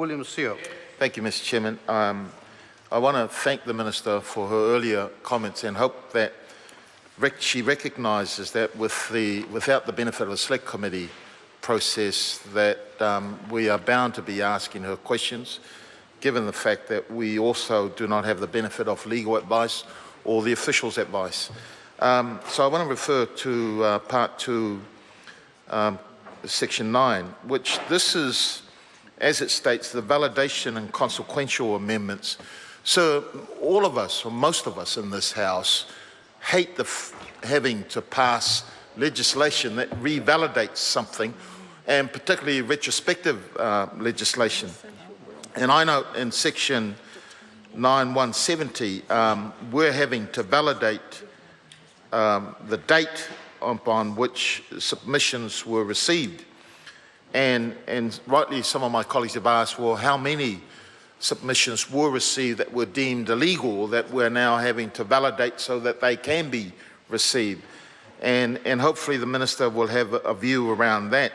William Seo. Thank you, Mr. Chairman. I want to thank the Minister for her earlier comments and hope that she recognises that without the benefit of a select committee process that we are bound to be asking her questions, given the fact that we also do not have the benefit of legal advice or the officials' advice. So I want to refer to Part 2, Section 9, which this is, as it states, the validation and consequential amendments. So all of us, or most of us in this House, hate having to pass legislation that revalidates something, and particularly retrospective legislation. And I know in Section 9170, we're having to validate the date upon which submissions were received. And rightly, some of my colleagues have asked, well, how many submissions were received that were deemed illegal that we're now having to validate so that they can be received? And hopefully the Minister will have a view around that.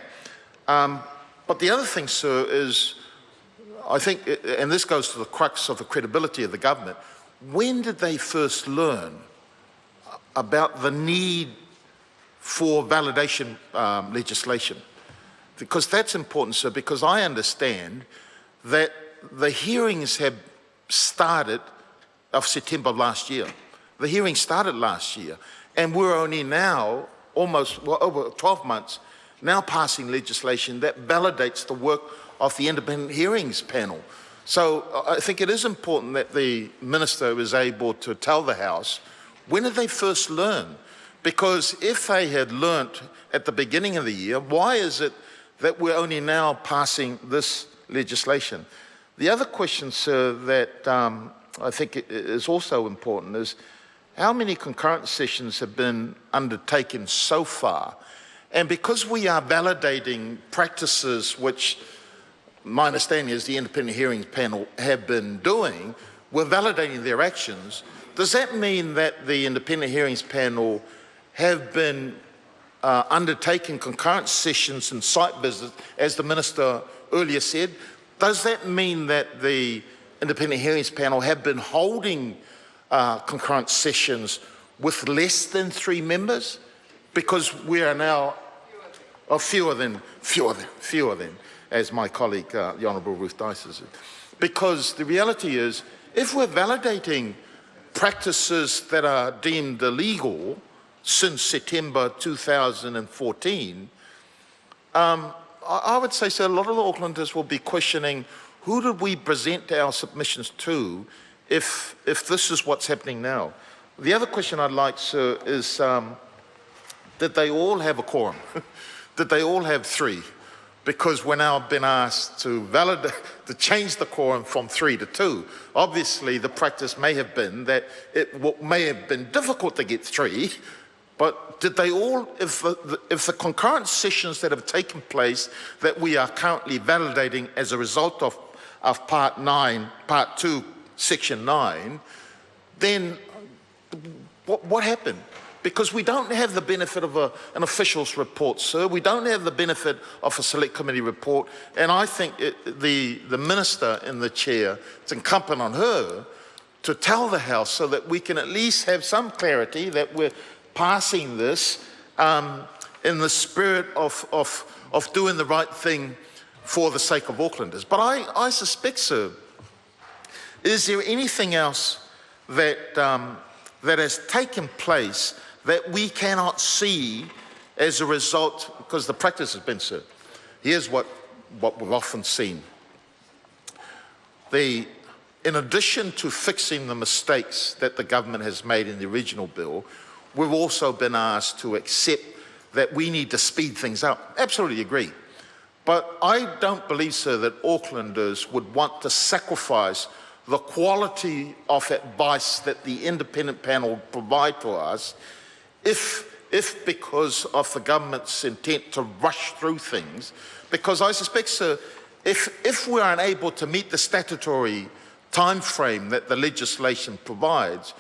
But the other thing, sir, is I think, and this goes to the crux of the credibility of the government, when did they first learn about the need for validation legislation? Because that's important, sir, because I understand that the hearings have started of September last year. The hearings started last year, and we're only now, almost over 12 months, now passing legislation that validates the work of the independent hearings panel. So I think it is important that the Minister is able to tell the House, when did they first learn? Because if they had learnt at the beginning of the year, why is it that we're only now passing this legislation? The other question, sir, that I think is also important is how many concurrent sessions have been undertaken so far? And because we are validating practices which my understanding is the independent hearings panel have been doing, we're validating their actions. Does that mean that the independent hearings panel have been undertaking concurrent sessions and site visits, as the Minister earlier said? Does that mean that the independent hearings panel have been holding concurrent sessions with less than 3 members? Because we are now, fewer than, as my colleague, the Honourable Ruth Dice said. Because the reality is, if we're validating practices that are deemed illegal since September 2014, I would say, so a lot of the Aucklanders will be questioning, who did we present our submissions to if this is what's happening now? The other question I'd like, sir, is did they all have a quorum? Did they all have 3? Because we're now been asked to to change the quorum from 3 to 2. Obviously, the practice may have been that it may have been difficult to get 3, but did they all, if the concurrent sessions that have taken place that we are currently validating as a result of Part 2, Section 9, then what happened? Because we don't have the benefit of an official's report, sir. We don't have the benefit of a select committee report. And I think the Minister in the chair, it's incumbent on her to tell the House so that we can at least have some clarity that we're passing this in the spirit of doing the right thing for the sake of Aucklanders. But I suspect, sir, is there anything else that has taken place that we cannot see as a result, because the practice has been, sir, here's what we've often seen. In addition to fixing the mistakes that the government has made in the original bill, we've also been asked to accept that we need to speed things up. Absolutely agree. But I don't believe, sir, that Aucklanders would want to sacrifice the quality of advice that the independent panel provide to us if because of the government's intent to rush through things. Because I suspect, sir, if we're unable to meet the statutory time frame that the legislation provides,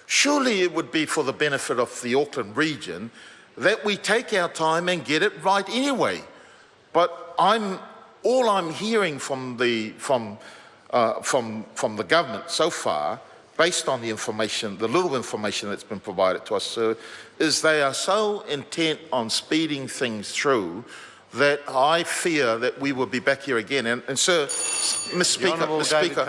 surely it would be for the benefit of the Auckland region that we take our time and get it right anyway. But I'm all I'm hearing from the government so far, based on the information, the little information that's been provided to us, sir, is they are so intent on speeding things through that I fear that we will be back here again. And sir, Mr. Speaker,